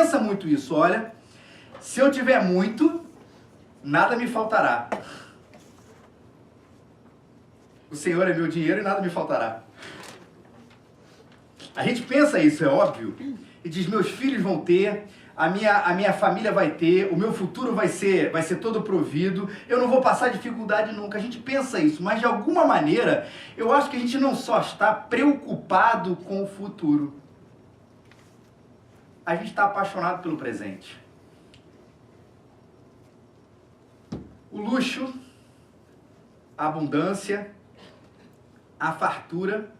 pensa muito isso, olha, se eu tiver muito, nada me faltará. O Senhor é meu dinheiro e nada me faltará. A gente pensa isso, é óbvio, e diz, meus filhos vão ter, a minha família vai ter, o meu futuro vai ser todo provido, eu não vou passar dificuldade nunca. A gente pensa isso, mas de alguma maneira, eu acho que a gente não só está preocupado com o futuro, a gente está apaixonado pelo presente. O luxo, a abundância, a fartura,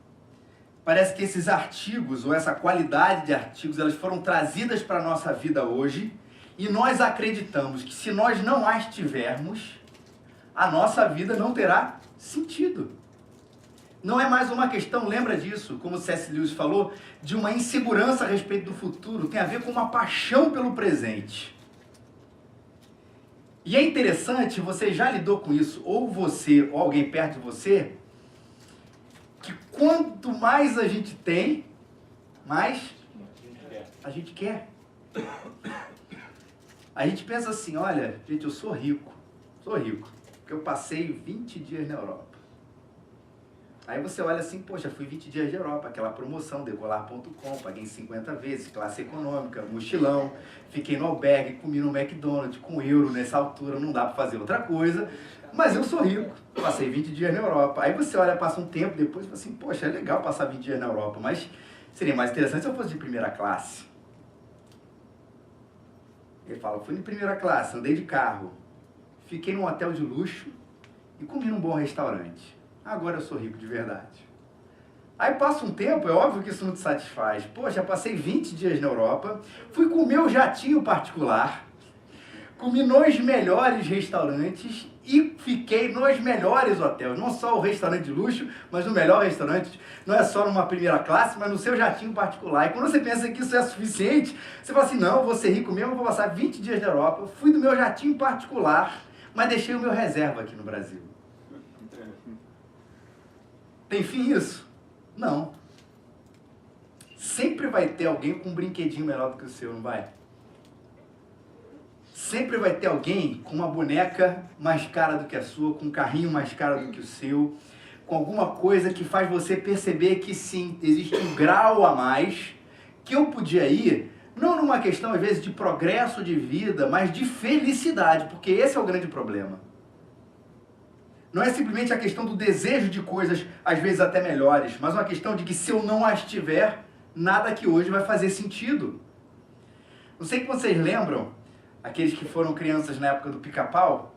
parece que esses artigos, ou essa qualidade de artigos, elas foram trazidas para a nossa vida hoje, e nós acreditamos que se nós não as tivermos, a nossa vida não terá sentido. Não é mais uma questão, lembra disso, como C.S. Lewis falou, de uma insegurança a respeito do futuro, tem a ver com uma paixão pelo presente. E é interessante, você já lidou com isso, ou você, ou alguém perto de você, que quanto mais a gente tem, mais a gente quer. A gente pensa assim, olha, gente, eu sou rico, porque eu passei 20 dias na Europa. Aí você olha assim, poxa, fui 20 dias de Europa, aquela promoção, decolar.com, paguei 50 vezes, classe econômica, mochilão, fiquei no albergue, comi no McDonald's, com euro nessa altura, não dá para fazer outra coisa, mas eu sou rico, passei 20 dias na Europa. Aí você olha, passa um tempo depois e fala assim, poxa, é legal passar 20 dias na Europa, mas seria mais interessante se eu fosse de primeira classe. Ele fala, fui de primeira classe, andei de carro, fiquei num hotel de luxo e comi num bom restaurante. Agora eu sou rico de verdade. Aí passa um tempo, é óbvio que isso não te satisfaz. Poxa, passei 20 dias na Europa, fui com o meu jatinho particular, comi nos melhores restaurantes e fiquei nos melhores hotéis. Não só o restaurante de luxo, mas o melhor restaurante. Não é só numa primeira classe, mas no seu jatinho particular. E quando você pensa que isso é suficiente, você fala assim, não, eu vou ser rico mesmo, eu vou passar 20 dias na Europa, eu fui do meu jatinho particular, mas deixei o meu reserva aqui no Brasil. Tem fim isso? Não. Sempre vai ter alguém com um brinquedinho melhor do que o seu, não vai? Sempre vai ter alguém com uma boneca mais cara do que a sua, com um carrinho mais caro do que o seu, com alguma coisa que faz você perceber que sim, existe um grau a mais, que eu podia ir, não numa questão às vezes de progresso de vida, mas de felicidade, porque esse é o grande problema. Não é simplesmente a questão do desejo de coisas, às vezes até melhores, mas uma questão de que se eu não as tiver, nada que hoje vai fazer sentido. Não sei se vocês lembram, aqueles que foram crianças na época do Pica-Pau,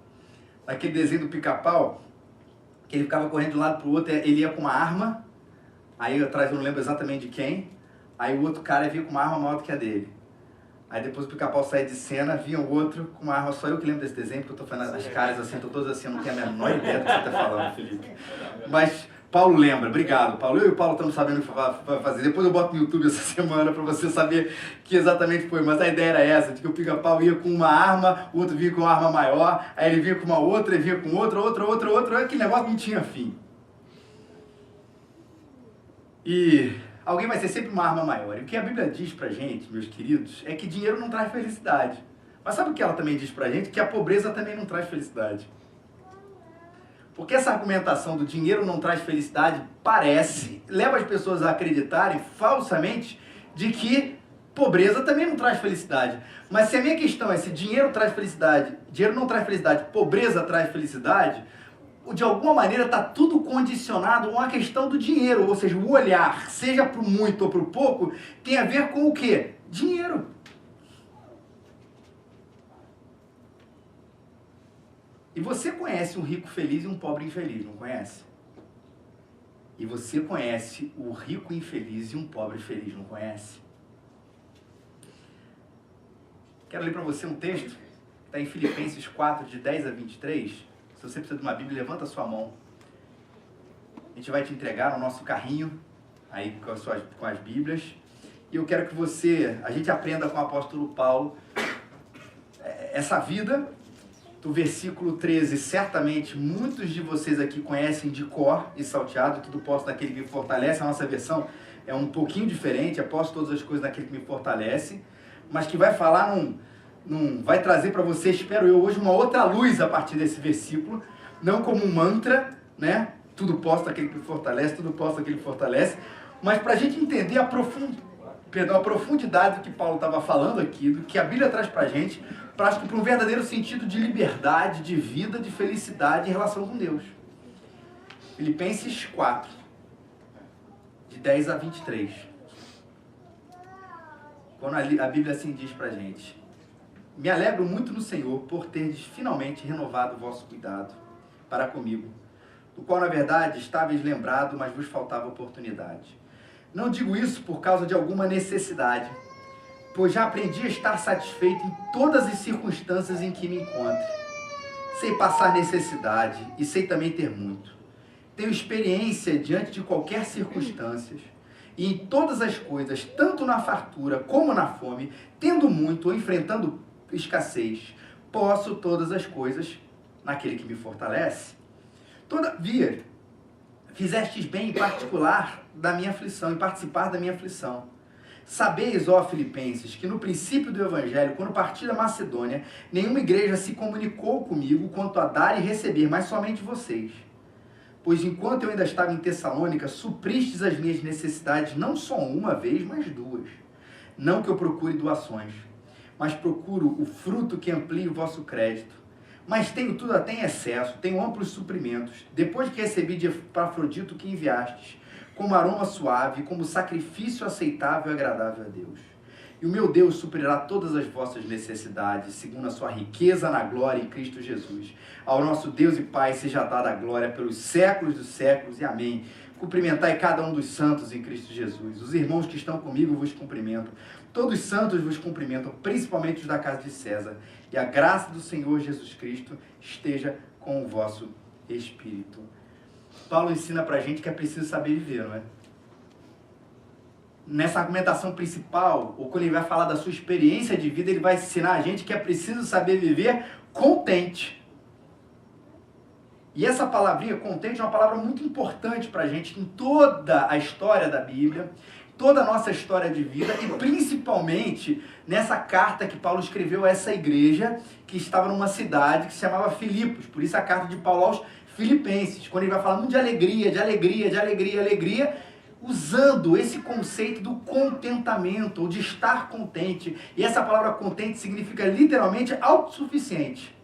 aquele desenho do Pica-Pau, que ele ficava correndo de um lado para o outro, ele ia com uma arma, aí atrás eu não lembro exatamente de quem, aí o outro cara vinha com uma arma maior do que a dele. Aí depois o Pica-Pau saía de cena, vinha o outro com uma arma, só eu que lembro desse desenho, porque eu tô fazendo as caras assim, tô todos assim, eu não tenho a menor ideia do que você tá falando, Felipe. Mas Paulo lembra, obrigado, Paulo. Eu e o Paulo estamos sabendo o que vai fazer. Depois eu boto no YouTube essa semana para você saber que exatamente foi. Mas a ideia era essa, de que o Pica-Pau ia com uma arma, o outro vinha com uma arma maior, aí ele vinha com uma outra, ele vinha com outra, aquele negócio não tinha fim. E alguém vai ser sempre uma arma maior. E o que a Bíblia diz pra gente, meus queridos, é que dinheiro não traz felicidade. Mas sabe o que ela também diz pra gente? Que a pobreza também não traz felicidade. Porque essa argumentação do dinheiro não traz felicidade leva as pessoas a acreditarem falsamente de que pobreza também não traz felicidade. Mas se a minha questão é se dinheiro traz felicidade, dinheiro não traz felicidade, pobreza traz felicidade, de alguma maneira está tudo condicionado a uma questão do dinheiro, ou seja, o olhar, seja para o muito ou para o pouco, tem a ver com o quê? Dinheiro. E você conhece um rico feliz e um pobre infeliz, não conhece? E você conhece o rico infeliz e um pobre feliz, não conhece? Quero ler para você um texto, que está em Filipenses 4, de 10 a 23. Se você precisa de uma Bíblia, levanta a sua mão. A gente vai te entregar no nosso carrinho, aí com as Bíblias. E eu quero que a gente aprenda com o apóstolo Paulo essa vida. Do versículo 13, certamente muitos de vocês aqui conhecem de cor e salteado, tudo posso naquele que me fortalece. A nossa versão é um pouquinho diferente, posso todas as coisas naquele que me fortalece. mas que vai falar vai trazer para você, espero eu, hoje uma outra luz a partir desse versículo, não como um mantra, né? Tudo posso aquele que fortalece, tudo posso aquele que fortalece, mas para a gente entender a profundidade do que Paulo estava falando aqui, do que a Bíblia traz para a gente, para um verdadeiro sentido de liberdade, de vida, de felicidade em relação com Deus. Filipenses 4, de 10 a 23. Quando a Bíblia assim diz para a gente: me alegro muito no Senhor por teres finalmente renovado o vosso cuidado para comigo, do qual na verdade estáveis lembrado, mas vos faltava oportunidade. Não digo isso por causa de alguma necessidade, pois já aprendi a estar satisfeito em todas as circunstâncias em que me encontro. Sei passar necessidade e sei também ter muito. Tenho experiência diante de qualquer circunstância, e em todas as coisas, tanto na fartura como na fome, tendo muito ou enfrentando escassez, posso todas as coisas naquele que me fortalece. Todavia, fizestes bem em particular da minha aflição, em participar da minha aflição. Sabeis, ó Filipenses, que no princípio do Evangelho, quando parti da Macedônia, nenhuma igreja se comunicou comigo quanto a dar e receber, mas somente vocês. Pois enquanto eu ainda estava em Tessalônica, supristes as minhas necessidades não só uma vez, mas duas. Não que eu procure doações, mas procuro o fruto que amplie o vosso crédito. Mas tenho tudo até em excesso, tenho amplos suprimentos, depois que recebi de Epafrodito que enviastes, como aroma suave, como sacrifício aceitável e agradável a Deus. E o meu Deus suprirá todas as vossas necessidades, segundo a sua riqueza na glória em Cristo Jesus. Ao nosso Deus e Pai seja dada a glória pelos séculos dos séculos, e amém. Cumprimentai cada um dos santos em Cristo Jesus. Os irmãos que estão comigo vos cumprimentam. Todos os santos vos cumprimentam, principalmente os da casa de César. E a graça do Senhor Jesus Cristo esteja com o vosso espírito. Paulo ensina pra gente que é preciso saber viver, não é? Nessa argumentação principal, ou quando ele vai falar da sua experiência de vida, ele vai ensinar a gente que é preciso saber viver contente. E essa palavrinha, contente, é uma palavra muito importante para a gente em toda a história da Bíblia, toda a nossa história de vida, e principalmente nessa carta que Paulo escreveu a essa igreja que estava numa cidade que se chamava Filipos. Por isso a carta de Paulo aos Filipenses, quando ele vai falar muito de alegria, de alegria, de alegria, alegria, usando esse conceito do contentamento, ou de estar contente. E essa palavra contente significa literalmente autossuficiente.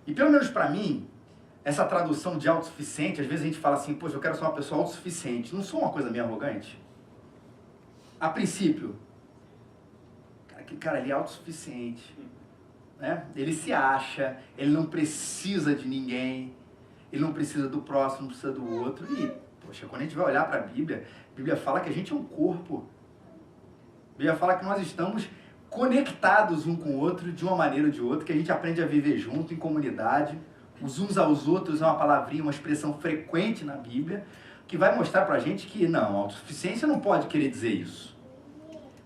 E pelo menos para mim, essa tradução de autossuficiente, às vezes a gente fala assim, poxa, eu quero ser uma pessoa autossuficiente. Não sou uma coisa meio arrogante? A princípio, aquele cara ali é autossuficiente, né? Ele se acha, ele não precisa de ninguém, ele não precisa do próximo, não precisa do outro. E, poxa, quando a gente vai olhar para a Bíblia fala que a gente é um corpo. A Bíblia fala que nós estamos conectados um com o outro de uma maneira ou de outra, que a gente aprende a viver junto, em comunidade. Os uns aos outros é uma palavrinha, uma expressão frequente na Bíblia, que vai mostrar pra gente que não, autossuficiência não pode querer dizer isso.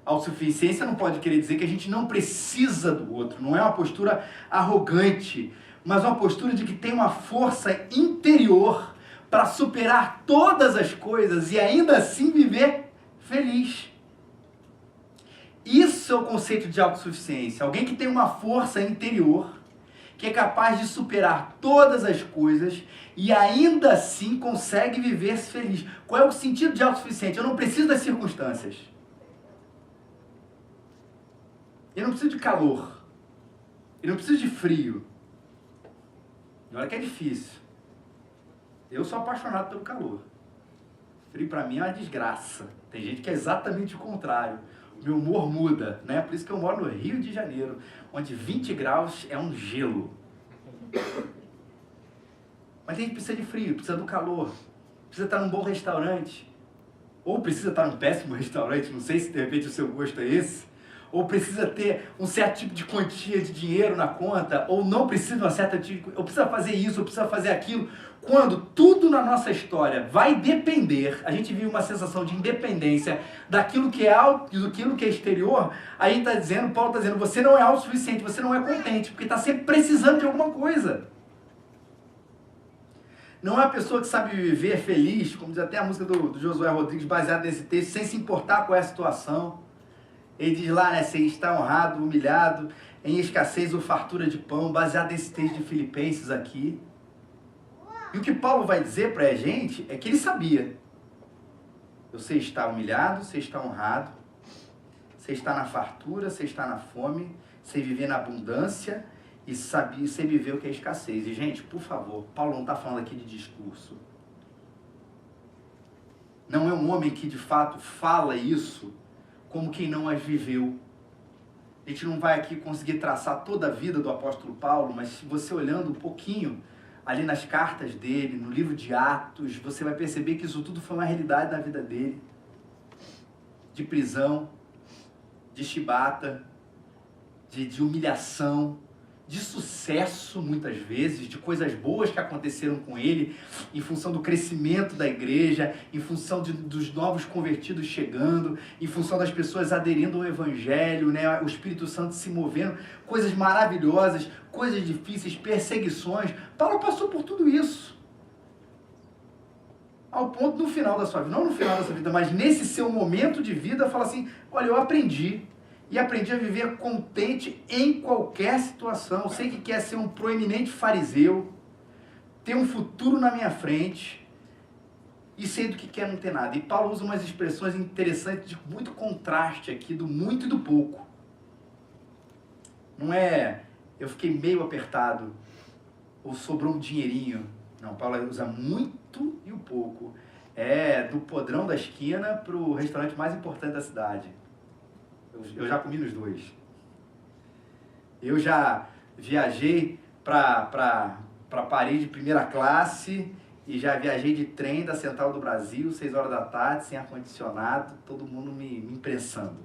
Autossuficiência não pode querer dizer que a gente não precisa do outro. Não é uma postura arrogante, mas uma postura de que tem uma força interior para superar todas as coisas e ainda assim viver feliz. Isso é o conceito de autossuficiência. Alguém que tem uma força interior, que é capaz de superar todas as coisas e ainda assim consegue viver feliz. Qual é o sentido de autossuficiente? Eu não preciso das circunstâncias. Eu não preciso de calor. Eu não preciso de frio. E olha que é difícil. Eu sou apaixonado pelo calor. Frio para mim é uma desgraça. Tem gente que é exatamente o contrário. Meu humor muda, né? Por isso que eu moro no Rio de Janeiro, onde 20 graus é um gelo. Mas a gente precisa de frio, precisa do calor, precisa estar num bom restaurante, ou precisa estar num péssimo restaurante, não sei se de repente o seu gosto é esse, ou precisa ter um certo tipo de quantia de dinheiro na conta, ou não precisa de uma certa tipo, ou precisa fazer isso, ou precisa fazer aquilo. Quando tudo na nossa história vai depender, a gente vive uma sensação de independência daquilo que é alto e daquilo que é exterior, a gente está dizendo, Paulo está dizendo, você não é autossuficiente, você não é contente, porque está sempre precisando de alguma coisa. Não é a pessoa que sabe viver feliz, como diz até a música do Josué Rodrigues, baseada nesse texto, sem se importar com a situação. Ele diz lá, né, você está honrado, humilhado, em escassez ou fartura de pão, baseado nesse texto de Filipenses aqui. E o que Paulo vai dizer para a gente é que ele sabia. Você está humilhado, você está honrado, você está na fartura, você está na fome, você viver na abundância e você viver o que é escassez. E, gente, por favor, Paulo não está falando aqui de discurso. Não é um homem que, de fato, fala isso como quem não as viveu. A gente não vai aqui conseguir traçar toda a vida do apóstolo Paulo, mas se você olhando um pouquinho ali nas cartas dele, no livro de Atos, você vai perceber que isso tudo foi uma realidade da vida dele. De prisão, de chibata, de humilhação, de sucesso muitas vezes, de coisas boas que aconteceram com ele, em função do crescimento da igreja, em função dos novos convertidos chegando, em função das pessoas aderindo ao evangelho, né? O Espírito Santo se movendo, coisas maravilhosas, coisas difíceis, perseguições. Paulo passou por tudo isso. Ao ponto no final da sua vida, não no final da sua vida, mas nesse seu momento de vida, fala assim, olha, eu aprendi. E aprendi a viver contente em qualquer situação. Sei que quer ser um proeminente fariseu, ter um futuro na minha frente, e sei do que quer não ter nada. E Paulo usa umas expressões interessantes de muito contraste aqui, do muito e do pouco. Não é, eu fiquei meio apertado, ou sobrou um dinheirinho. Não, Paulo usa muito e o pouco. É do podrão da esquina para o restaurante mais importante da cidade. Eu já comi nos dois. Eu já viajei para Paris de primeira classe e já viajei de trem da Central do Brasil, 6 horas da tarde, sem ar-condicionado, todo mundo me imprensando.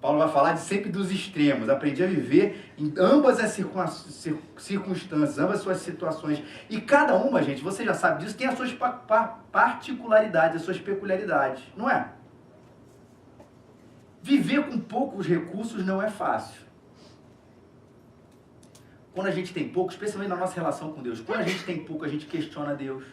Paulo vai falar sempre dos extremos. Aprendi a viver em ambas as circunstâncias, ambas as suas situações. E cada uma, gente, você já sabe disso, tem as suas particularidades, as suas peculiaridades, não é? Viver com poucos recursos não é fácil. Quando a gente tem pouco, especialmente na nossa relação com Deus, quando a gente tem pouco, a gente questiona Deus.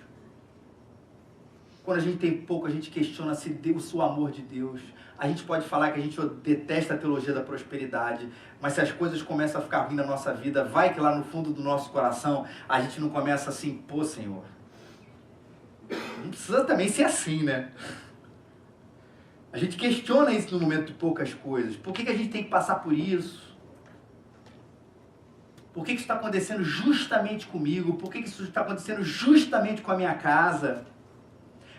Quando a gente tem pouco, a gente questiona se Deus, o amor de Deus. A gente pode falar que a gente detesta a teologia da prosperidade, mas se as coisas começam a ficar ruins na nossa vida, vai que lá no fundo do nosso coração, a gente não começa assim, pô, Senhor, não precisa também ser assim, né? A gente questiona isso no momento de poucas coisas. Por que a gente tem que passar por isso? Por que isso está acontecendo justamente comigo? Por que isso está acontecendo justamente com a minha casa?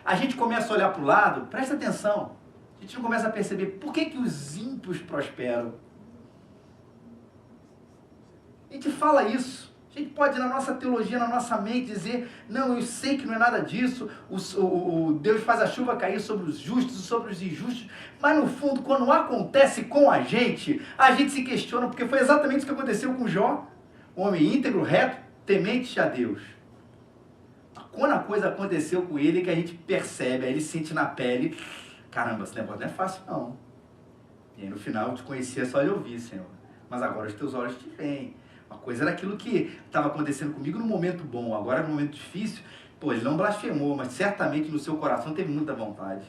A gente começa a olhar para o lado, presta atenção. A gente não começa a perceber por que os ímpios prosperam. A gente fala isso. A gente pode, na nossa teologia, na nossa mente, dizer, não, eu sei que não é nada disso, o Deus faz a chuva cair sobre os justos e sobre os injustos, mas no fundo, quando acontece com a gente se questiona, porque foi exatamente isso que aconteceu com Jó, um homem íntegro, reto, temente a Deus. Quando a coisa aconteceu com ele, que a gente percebe, aí ele sente na pele, caramba, esse negócio não é fácil não. E aí no final, eu te conhecia só de ouvir, Senhor, mas agora os teus olhos te veem. Uma coisa era aquilo que estava acontecendo comigo no momento bom, agora no momento difícil, pô, ele não blasfemou, mas certamente no seu coração teve muita vontade.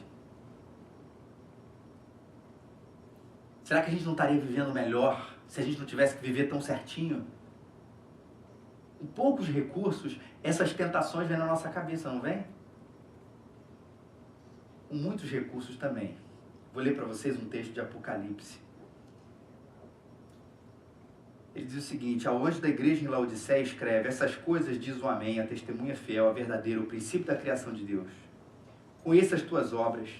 Será que a gente não estaria vivendo melhor se a gente não tivesse que viver tão certinho? Com poucos recursos, essas tentações vêm na nossa cabeça, não vem? Com muitos recursos também. Vou ler para vocês um texto de Apocalipse. Ele diz o seguinte, ao anjo da igreja em Laodiceia escreve, essas coisas diz o Amém, a testemunha fiel, a verdadeira, o princípio da criação de Deus. Conheça as tuas obras,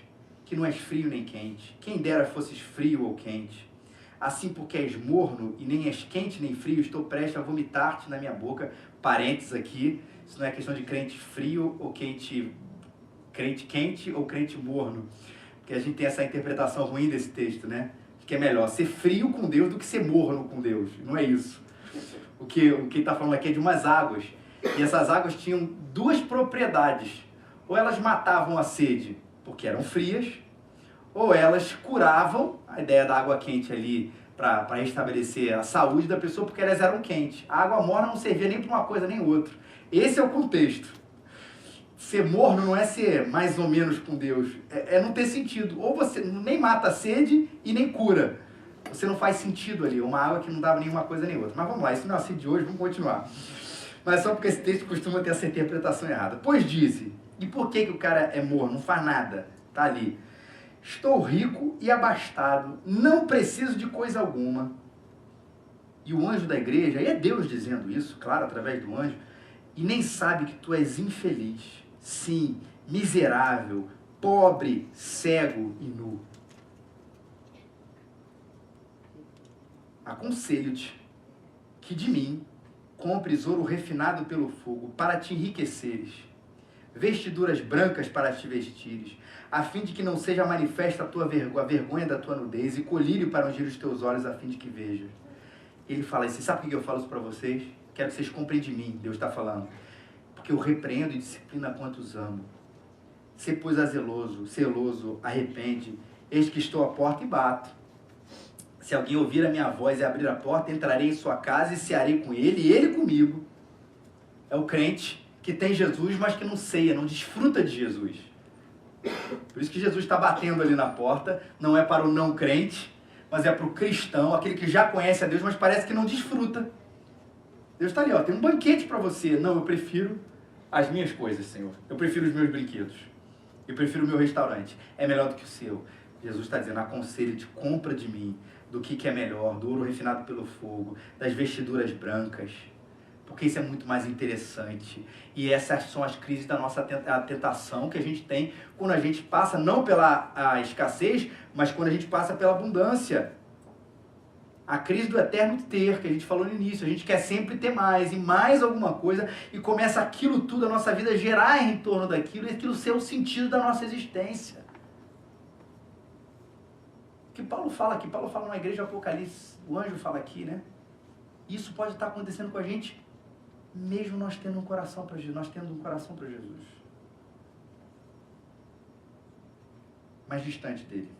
que não és frio nem quente, quem dera fosses frio ou quente. Assim porque és morno e nem és quente nem frio, estou prestes a vomitar-te na minha boca. Parênteses aqui, isso não é questão de crente frio ou crente quente ou crente morno, porque a gente tem essa interpretação ruim desse texto, né? Que é melhor ser frio com Deus do que ser morno com Deus. Não é isso. O que está falando aqui é de umas águas. E essas águas tinham duas propriedades. Ou elas matavam a sede porque eram frias, ou elas curavam, a ideia da água quente ali, para restabelecer a saúde da pessoa, porque elas eram quentes. A água morna não servia nem para uma coisa nem outra. Esse é o contexto. ser morno não é ser mais ou menos com Deus. É não ter sentido. Ou você nem mata a sede e nem cura. Você não faz sentido ali. Uma água que não dava nenhuma coisa nem outra. Mas vamos lá, isso não é assim de hoje, vamos continuar. Mas só porque esse texto costuma ter essa interpretação errada. Pois disse, e por que o cara é morno? Não faz nada. Tá ali. Estou rico e abastado, não preciso de coisa alguma. E o anjo da igreja, e é Deus dizendo isso, claro, através do anjo, e nem sabe que tu és infeliz, sim, miserável, pobre, cego e nu. Aconselho-te que de mim compres ouro refinado pelo fogo para te enriqueceres, vestiduras brancas para te vestires, a fim de que não seja manifesta a vergonha da tua nudez, e colírio para ungir os teus olhos, a fim de que vejas. Ele fala assim, sabe por que eu falo isso para vocês? Quero que vocês comprem de mim, Deus está falando. Porque eu repreendo e disciplino a quantos amo. Se, pois, zeloso, arrepende, eis que estou à porta e bato. Se alguém ouvir a minha voz e abrir a porta, entrarei em sua casa e cearei com ele, e ele comigo. É o crente que tem Jesus, mas que não ceia, não desfruta de Jesus. Por isso que Jesus está batendo ali na porta, não é para o não crente, mas é para o cristão, aquele que já conhece a Deus, mas parece que não desfruta. Deus está ali, ó, tem um banquete para você. Não, eu prefiro as minhas coisas, Senhor. Eu prefiro os meus brinquedos. Eu prefiro o meu restaurante. É melhor do que o seu. Jesus está dizendo, aconselho-te, compra de mim, do que é melhor, do ouro refinado pelo fogo, das vestiduras brancas, porque isso é muito mais interessante. E essas são as crises da nossa tentação que a gente tem quando a gente passa não pela escassez, mas quando a gente passa pela abundância. A crise do eterno ter, que a gente falou no início. A gente quer sempre ter mais e mais alguma coisa, e começa aquilo tudo, a nossa vida, a girar em torno daquilo, e aquilo ser o sentido da nossa existência. O que Paulo fala aqui? Paulo fala na igreja do Apocalipse, o anjo fala aqui, né? Isso pode estar acontecendo com a gente, mesmo nós tendo um coração para Jesus, Jesus. Mas distante dele,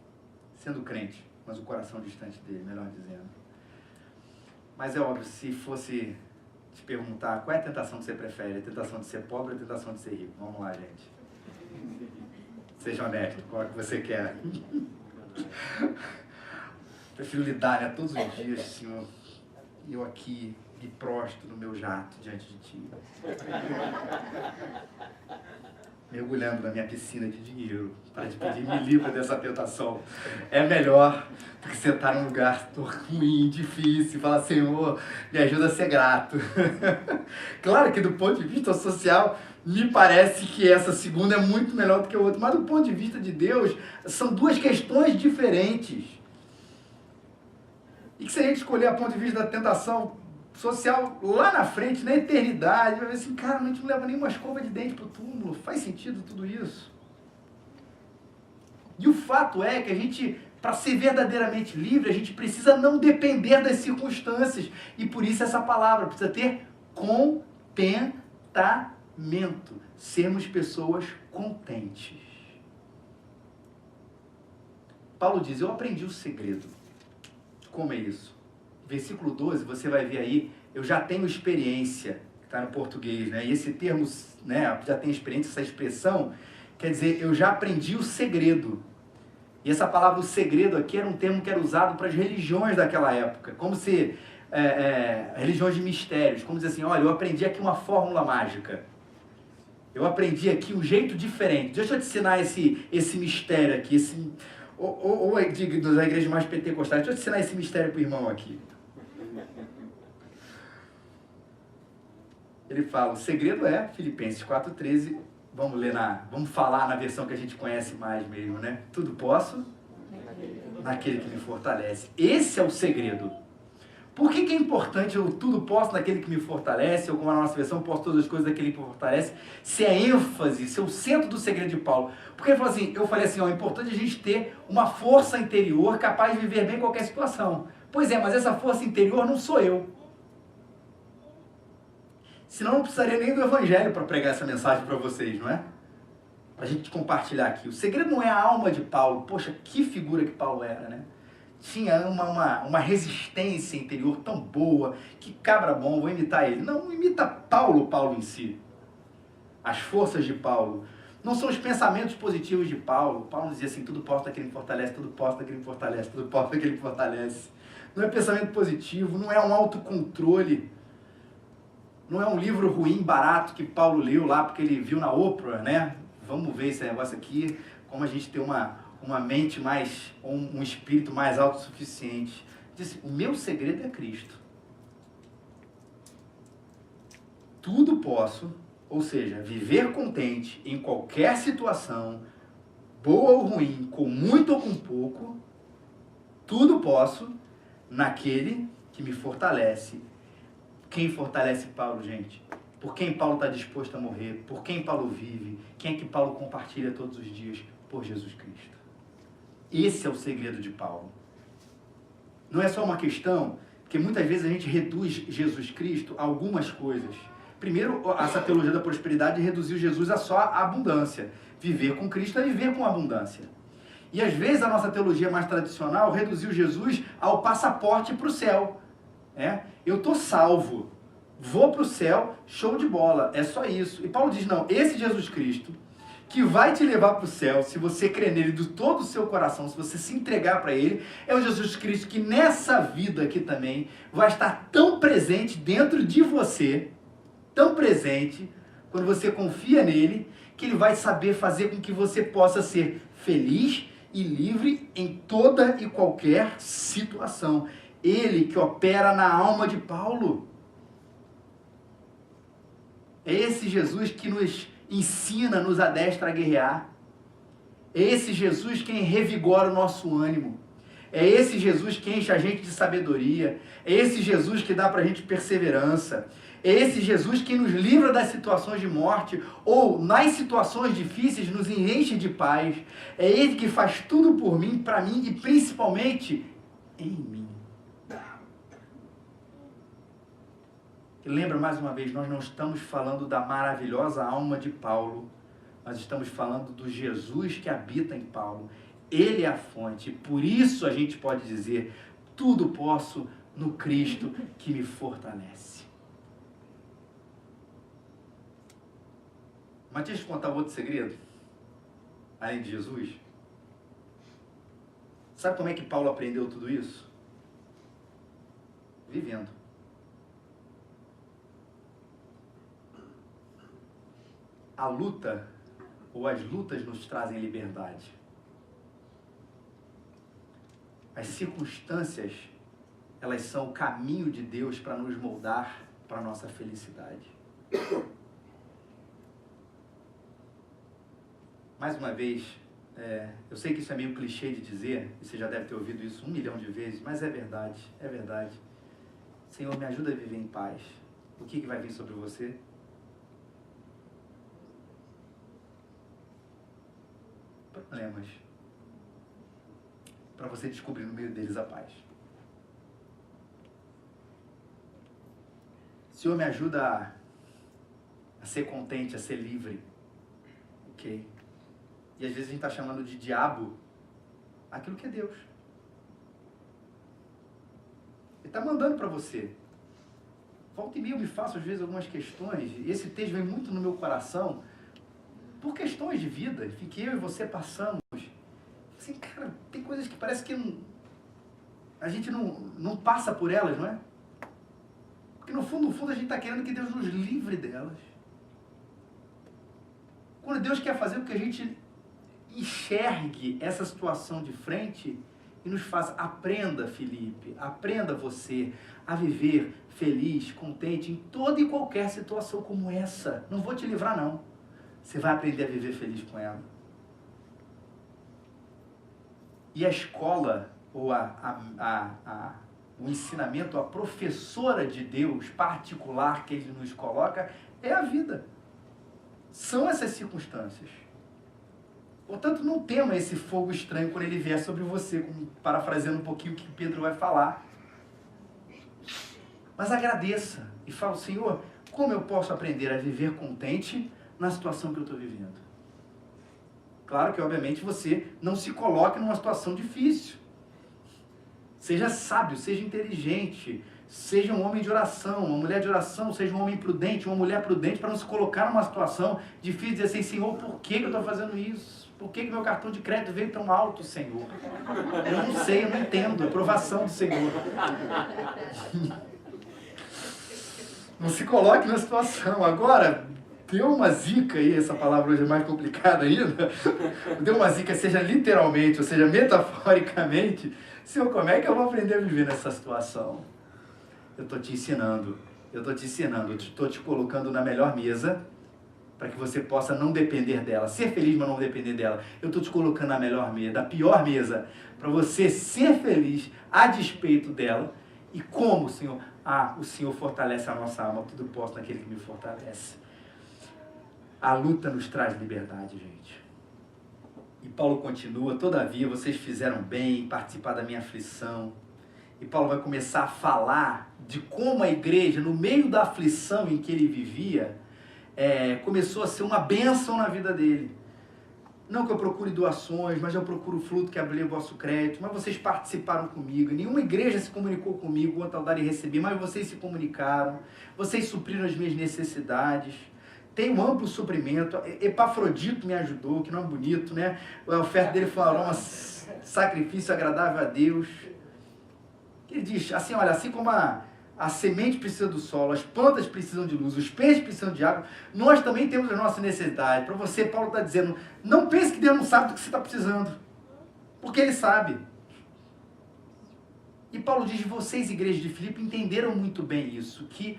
sendo crente, mas o coração distante dele, melhor dizendo. Mas é óbvio, se fosse te perguntar qual é a tentação que você prefere, a tentação de ser pobre ou a tentação de ser rico? Vamos lá, gente. Seja honesto, qual é que você quer? Prefiro lidar, né, todos os dias, Senhor, eu aqui me prostro no meu jato diante de Ti, mergulhando na minha piscina de dinheiro, para te pedir, me livra dessa tentação. É melhor do que sentar num lugar ruim, difícil, e falar, Senhor, me ajuda a ser grato. Claro que do ponto de vista social, me parece que essa segunda é muito melhor do que a outra, mas do ponto de vista de Deus, são duas questões diferentes. E que se a gente escolher a ponto de vista da tentação social lá na frente, na eternidade, vai ver assim, cara, a gente não leva nenhuma escova de dente pro túmulo, faz sentido tudo isso? E o fato é que a gente, para ser verdadeiramente livre, a gente precisa não depender das circunstâncias, e por isso essa palavra precisa ter contentamento, sermos pessoas contentes. Paulo diz, eu aprendi o segredo. Como é isso? Versículo 12, você vai ver aí, eu já tenho experiência, que está no português, né? E esse termo, né, já tem experiência, essa expressão, quer dizer, eu já aprendi o segredo. E essa palavra, o segredo aqui, era um termo que era usado para as religiões daquela época, como se, religiões de mistérios, como dizer assim, olha, eu aprendi aqui uma fórmula mágica. Eu aprendi aqui um jeito diferente. Deixa eu te ensinar esse mistério aqui, ou da igreja mais pentecostal, deixa eu te ensinar esse mistério para o irmão aqui. Ele fala, o segredo é, Filipenses 4,13, vamos falar na versão que a gente conhece mais mesmo, né? Tudo posso naquele que me fortalece. Esse é o segredo. Por que é importante eu tudo posso naquele que me fortalece, ou como a nossa versão, posso todas as coisas daquele que me fortalece, se é ênfase, se é o centro do segredo de Paulo? Porque ele falou assim, eu falei assim, ó, é importante a gente ter uma força interior capaz de viver bem em qualquer situação. Pois é, mas essa força interior não sou eu. Senão não precisaria nem do evangelho para pregar essa mensagem para vocês, não é? Para a gente compartilhar aqui. O segredo não é a alma de Paulo. Poxa, que figura que Paulo era, né? Tinha uma resistência interior tão boa, que cabra bom, vou imitar ele. Não imita Paulo em si. as forças de Paulo. Não são os pensamentos positivos de Paulo. Paulo dizia assim, tudo posso daquele que me fortalece, tudo posso daquele que me fortalece, tudo posso daquele que me fortalece. Não é pensamento positivo, não é um autocontrole. Não é um livro ruim, barato, que Paulo leu lá porque ele viu na Oprah, né? Vamos ver esse negócio aqui, como a gente tem uma mente mais, um espírito mais autossuficiente. Disse, o meu segredo é Cristo. Tudo posso, ou seja, viver contente em qualquer situação, boa ou ruim, com muito ou com pouco, tudo posso naquele que me fortalece. Quem fortalece Paulo, gente? Por quem Paulo está disposto a morrer? Por quem Paulo vive? Quem é que Paulo compartilha todos os dias? Por Jesus Cristo. Esse é o segredo de Paulo. Não é só uma questão, porque muitas vezes a gente reduz Jesus Cristo a algumas coisas. Primeiro, essa teologia da prosperidade reduziu Jesus a só a abundância. Viver com Cristo é viver com abundância. E às vezes a nossa teologia mais tradicional reduziu Jesus ao passaporte para o céu. Eu estou salvo, vou para o céu, show de bola, é só isso. E Paulo diz, não, esse Jesus Cristo, que vai te levar para o céu, se você crer nele de todo o seu coração, se você se entregar para ele, é o Jesus Cristo que nessa vida aqui também vai estar tão presente dentro de você, tão presente, quando você confia nele, que ele vai saber fazer com que você possa ser feliz e livre em toda e qualquer situação. Ele que opera na alma de Paulo. É esse Jesus que nos ensina, nos adestra a guerrear. É esse Jesus quem revigora o nosso ânimo. É esse Jesus que enche a gente de sabedoria. É esse Jesus que dá pra gente perseverança. É esse Jesus que nos livra das situações de morte ou nas situações difíceis nos enche de paz. É ele que faz tudo por mim, para mim e principalmente em mim. E lembra mais uma vez, nós não estamos falando da maravilhosa alma de Paulo, nós estamos falando do Jesus que habita em Paulo. Ele é a fonte, por isso a gente pode dizer, tudo posso no Cristo que me fortalece. Mas deixa eu te contar outro segredo, além de Jesus. Sabe como é que Paulo aprendeu tudo isso? Vivendo. A luta, ou as lutas nos trazem liberdade. As circunstâncias, elas são o caminho de Deus para nos moldar para a nossa felicidade. Mais uma vez, eu sei que isso é meio clichê de dizer, e você já deve ter ouvido isso 1 milhão de vezes, mas é verdade, é verdade. Senhor, me ajuda a viver em paz. O que vai vir sobre você? Problemas. Para você descobrir no meio deles a paz. Senhor, me ajuda a ser contente, a ser livre. Ok? E às vezes a gente está chamando de diabo aquilo que é Deus. Ele está mandando para você. Volta e meia eu me faço às vezes algumas questões, e esse texto vem muito no meu coração, por questões de vida, que eu e você passamos. Assim, cara, tem coisas que parece que a gente não passa por elas, não é? Porque no fundo a gente está querendo que Deus nos livre delas. Quando Deus quer fazer com que a gente enxergue essa situação de frente e nos faça, aprenda, Felipe, aprenda você a viver feliz, contente em toda e qualquer situação como essa. Não vou te livrar, não. Você vai aprender a viver feliz com ela. E a escola, ou o ensinamento, a professora de Deus particular que Ele nos coloca, é a vida. São essas circunstâncias. Portanto, não tema esse fogo estranho quando ele vier sobre você, como parafraseando um pouquinho o que Pedro vai falar. Mas agradeça e fala, Senhor, como eu posso aprender a viver contente na situação que eu estou vivendo? Claro que, obviamente, você não se coloque numa situação difícil. Seja sábio, seja inteligente, seja um homem de oração, uma mulher de oração, seja um homem prudente, uma mulher prudente, para não se colocar numa situação difícil de dizer assim, Senhor, por que eu estou fazendo isso? Por que meu cartão de crédito veio tão alto, Senhor? Eu não sei, eu não entendo, é provação do Senhor. Não se coloque na situação. Agora, deu uma zica aí, essa palavra hoje é mais complicada ainda, deu uma zica, seja literalmente, ou seja, metaforicamente, Senhor, como é que eu vou aprender a viver nessa situação? Eu estou te ensinando, eu estou te colocando na melhor mesa, para que você possa não depender dela, ser feliz, mas não depender dela. Eu estou te colocando na melhor mesa, da pior mesa, para você ser feliz a despeito dela. E como, Senhor? O Senhor fortalece a nossa alma, tudo posso naquele que me fortalece. A luta nos traz liberdade, gente. E Paulo continua, todavia vocês fizeram bem em participar da minha aflição. E Paulo vai começar a falar de como a igreja, no meio da aflição em que ele vivia, começou a ser uma bênção na vida dele. Não que eu procure doações, mas eu procuro o fruto que abrir o vosso crédito. Mas vocês participaram comigo. Nenhuma igreja se comunicou comigo quanto ao dar e receber, mas vocês se comunicaram. Vocês supriram as minhas necessidades. Tem um amplo suprimento. Epafrodito me ajudou, que não é bonito, né? A oferta dele foi um sacrifício agradável a Deus. Ele diz assim, olha, assim como a semente precisa do solo, as plantas precisam de luz, os peixes precisam de água, nós também temos as nossas necessidades. Para você, Paulo está dizendo, não pense que Deus não sabe do que você está precisando, porque Ele sabe. E Paulo diz, vocês, igreja de Filipe, entenderam muito bem isso, que,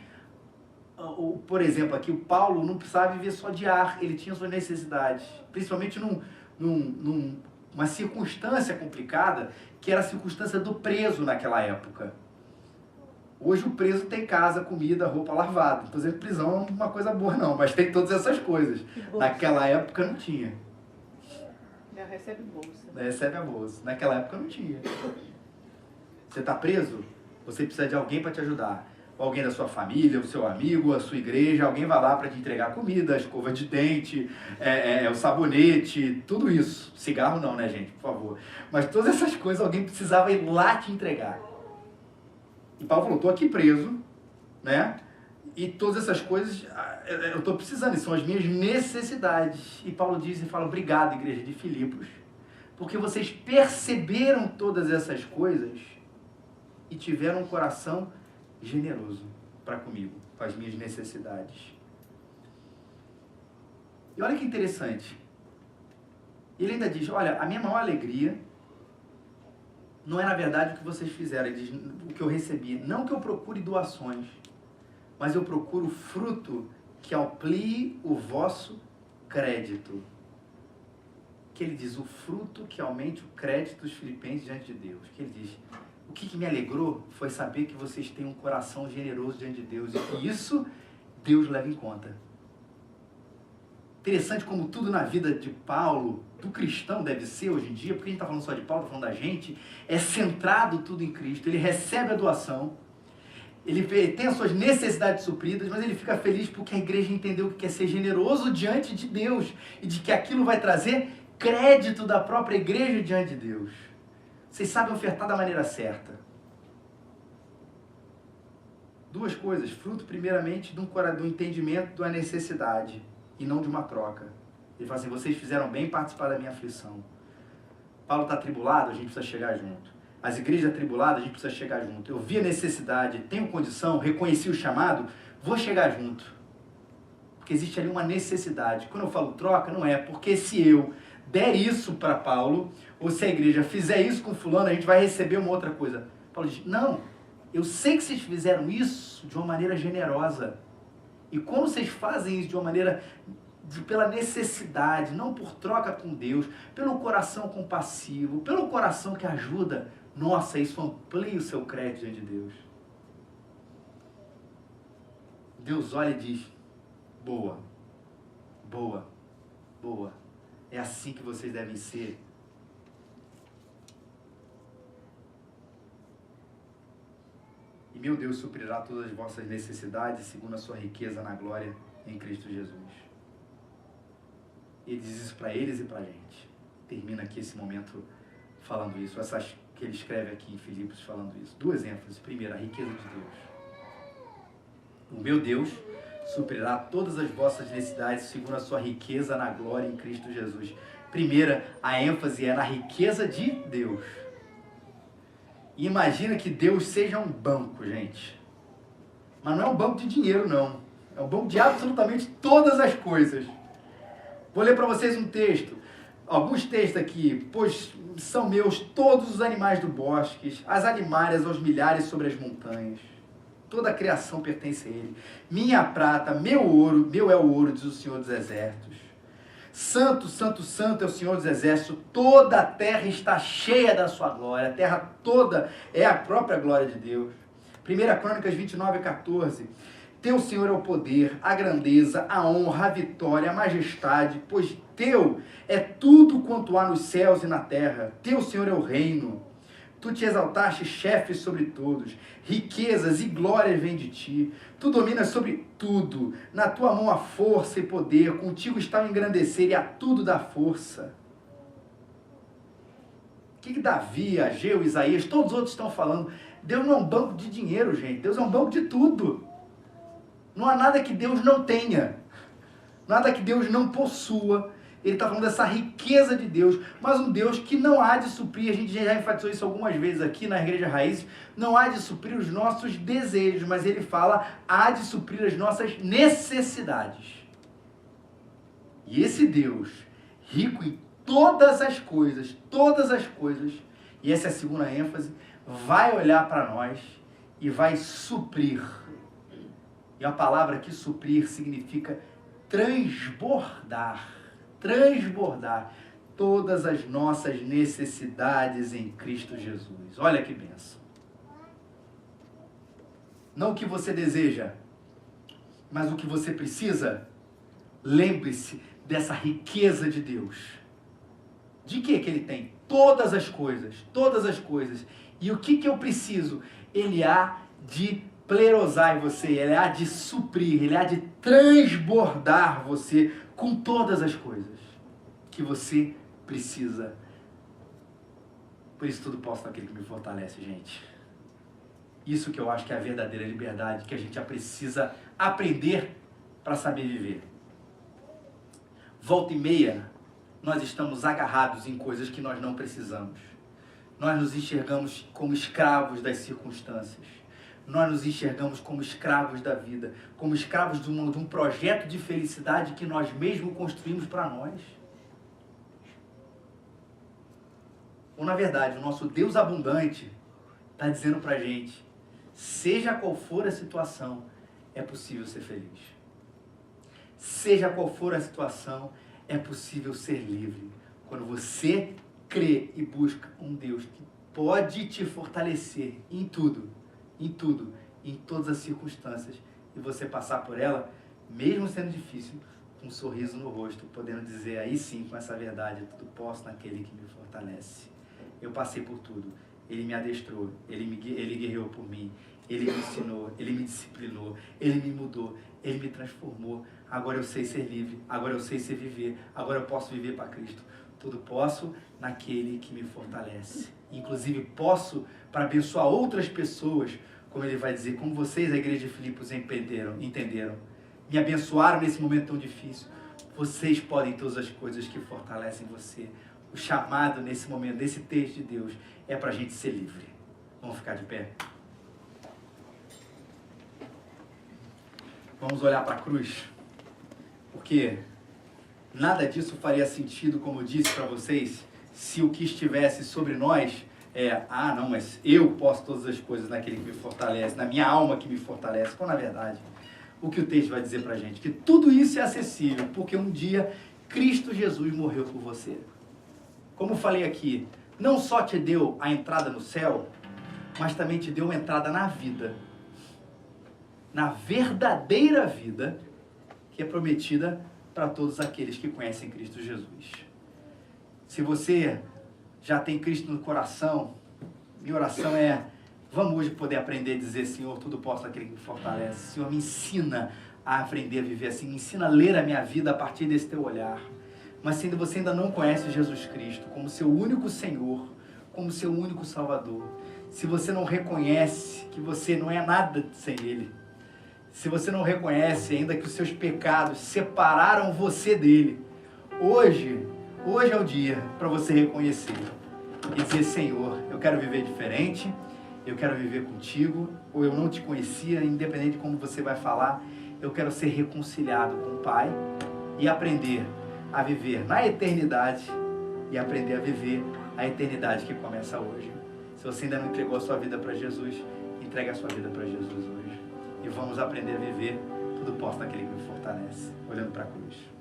por exemplo, aqui o Paulo não precisava viver só de ar, ele tinha suas necessidades, principalmente numa circunstância complicada, que era a circunstância do preso naquela época. Hoje o preso tem casa, comida, roupa lavada. Por exemplo, prisão é uma coisa boa não, mas tem todas essas coisas. Naquela época não tinha. Recebe bolsa. Recebe a bolsa. Naquela época não tinha. Você está preso? Você precisa de alguém para te ajudar. Alguém da sua família, o seu amigo, a sua igreja, alguém vai lá para te entregar comida, a escova de dente, o sabonete, tudo isso. Cigarro não, né, gente? Por favor. Mas todas essas coisas alguém precisava ir lá te entregar. E Paulo falou, estou aqui preso, né? E todas essas coisas eu estou precisando, e são as minhas necessidades. E Paulo diz e fala, obrigado, igreja de Filipos, porque vocês perceberam todas essas coisas e tiveram um coração generoso para comigo, com as minhas necessidades. E olha que interessante. Ele ainda diz, olha, a minha maior alegria não é, na verdade, o que vocês fizeram, ele diz, o que eu recebi. Não que eu procure doações, mas eu procuro fruto que amplie o vosso crédito. Que ele diz, o fruto que aumente o crédito dos filipenses diante de Deus. Que ele diz, o que me alegrou foi saber que vocês têm um coração generoso diante de Deus e que isso Deus leva em conta. Interessante como tudo na vida de Paulo, do cristão deve ser hoje em dia, porque a gente está falando só de Paulo, está falando da gente, é centrado tudo em Cristo. Ele recebe a doação, ele tem as suas necessidades supridas, mas ele fica feliz porque a igreja entendeu que quer ser generoso diante de Deus e de que aquilo vai trazer crédito da própria igreja diante de Deus. Vocês sabem ofertar da maneira certa. Duas coisas, fruto primeiramente do entendimento da necessidade e não de uma troca. Ele fala assim, vocês fizeram bem em participar da minha aflição. Paulo está atribulado, a gente precisa chegar junto. As igrejas atribuladas, a gente precisa chegar junto. Eu vi a necessidade, tenho condição, reconheci o chamado, vou chegar junto. Porque existe ali uma necessidade. Quando eu falo troca, não é porque se eu der isso para Paulo, ou se a igreja fizer isso com fulano, a gente vai receber uma outra coisa. Paulo diz, não, eu sei que vocês fizeram isso de uma maneira generosa. E quando vocês fazem isso de uma maneira, pela necessidade, não por troca com Deus, pelo coração compassivo, pelo coração que ajuda, nossa, isso amplia o seu crédito diante de Deus. Deus olha e diz, boa, boa, boa. É assim que vocês devem ser. E meu Deus suprirá todas as vossas necessidades segundo a sua riqueza na glória em Cristo Jesus. Ele diz isso para eles e para a gente. Termina aqui esse momento falando isso. que ele escreve aqui em Filipos falando isso. Duas ênfases. Primeiro, a riqueza de Deus. O meu Deus suprirá todas as vossas necessidades segundo a sua riqueza na glória em Cristo Jesus. Primeira, a ênfase é na riqueza de Deus. E imagina que Deus seja um banco, gente. Mas não é um banco de dinheiro, não. É um banco de absolutamente todas as coisas. Vou ler para vocês um texto. Alguns textos aqui. Pois são meus todos os animais do bosque, as animárias aos milhares sobre as montanhas. Toda a criação pertence a Ele. Minha prata, meu ouro, meu é o ouro, diz o Senhor dos Exércitos. Santo, santo, santo é o Senhor dos Exércitos. Toda a terra está cheia da sua glória. A terra toda é a própria glória de Deus. 1 Crônicas 29:14. Teu, Senhor, é o poder, a grandeza, a honra, a vitória, a majestade, pois teu é tudo quanto há nos céus e na terra. Teu, Senhor, é o reino. Tu te exaltaste chefe sobre todos. Riquezas e glórias vêm de ti. Tu dominas sobre tudo. Na tua mão há força e poder. Contigo está o engrandecer e a tudo dá força. O que Davi, Ageu, Isaías, todos os outros estão falando? Deus não é um banco de dinheiro, gente. Deus é um banco de tudo. Não há nada que Deus não tenha. Nada que Deus não possua. Ele está falando dessa riqueza de Deus, mas um Deus que não há de suprir, a gente já enfatizou isso algumas vezes aqui na Igreja Raiz, não há de suprir os nossos desejos, mas ele fala, há de suprir as nossas necessidades. E esse Deus, rico em todas as coisas, e essa é a segunda ênfase, vai olhar para nós e vai suprir. E a palavra aqui, suprir, significa transbordar todas as nossas necessidades em Cristo Jesus. Olha que bênção. Não o que você deseja, mas o que você precisa. Lembre-se dessa riqueza de Deus. De que Ele tem? Todas as coisas. E o que eu preciso? Ele há de plerosar em você, ele há de suprir, ele há de transbordar você com todas as coisas que você precisa. Por isso tudo posso naquele que me fortalece, gente. Isso que eu acho que é a verdadeira liberdade, que a gente precisa aprender para saber viver. Volta e meia, nós estamos agarrados em coisas que nós não precisamos. Nós nos enxergamos como escravos das circunstâncias. Nós nos enxergamos como escravos da vida, como escravos de um projeto de felicidade que nós mesmos construímos para nós. Ou, na verdade, o nosso Deus abundante está dizendo para a gente, seja qual for a situação, é possível ser feliz. Seja qual for a situação, é possível ser livre. Quando você crê e busca um Deus que pode te fortalecer em tudo, em todas as circunstâncias, e você passar por ela, mesmo sendo difícil, com um sorriso no rosto, podendo dizer aí sim, com essa verdade, tudo posso naquele que me fortalece. Eu passei por tudo, Ele me adestrou, Ele guerreou por mim, Ele me ensinou, Ele me disciplinou, Ele me mudou, Ele me transformou. Agora eu sei ser livre, agora eu sei ser viver, agora eu posso viver para Cristo. Tudo posso naquele que me fortalece. Inclusive posso para abençoar outras pessoas, como ele vai dizer, como vocês, a igreja de Filipos, entenderam, me abençoaram nesse momento tão difícil. Vocês podem todas as coisas que fortalecem você. O chamado nesse momento, desse texto de Deus, é para a gente ser livre. Vamos ficar de pé? Vamos olhar para a cruz, porque nada disso faria sentido, como eu disse para vocês, se o que estivesse sobre nós não, mas eu posso todas as coisas naquele que me fortalece, na minha alma que me fortalece. Quando, na verdade, o que o texto vai dizer para a gente? Que tudo isso é acessível, porque um dia Cristo Jesus morreu por você. Como eu falei aqui, não só te deu a entrada no céu, mas também te deu uma entrada na vida. Na verdadeira vida, que é prometida para todos aqueles que conhecem Cristo Jesus. Se você já tem Cristo no coração, minha oração é, vamos hoje poder aprender a dizer, Senhor, tudo posso naquele que me fortalece. Senhor, me ensina a aprender a viver assim, me ensina a ler a minha vida a partir desse teu olhar. Mas se você ainda não conhece Jesus Cristo como seu único Senhor, como seu único Salvador, se você não reconhece que você não é nada sem Ele, se você não reconhece ainda que os seus pecados separaram você dele, hoje é o dia para você reconhecer e dizer: Senhor, eu quero viver diferente, eu quero viver contigo, ou eu não te conhecia, independente de como você vai falar, eu quero ser reconciliado com o Pai e aprender a viver na eternidade e aprender a viver a eternidade que começa hoje. Se você ainda não entregou a sua vida para Jesus, entregue a sua vida para Jesus hoje. E vamos aprender a viver tudo posso naquele que me fortalece, olhando para a cruz.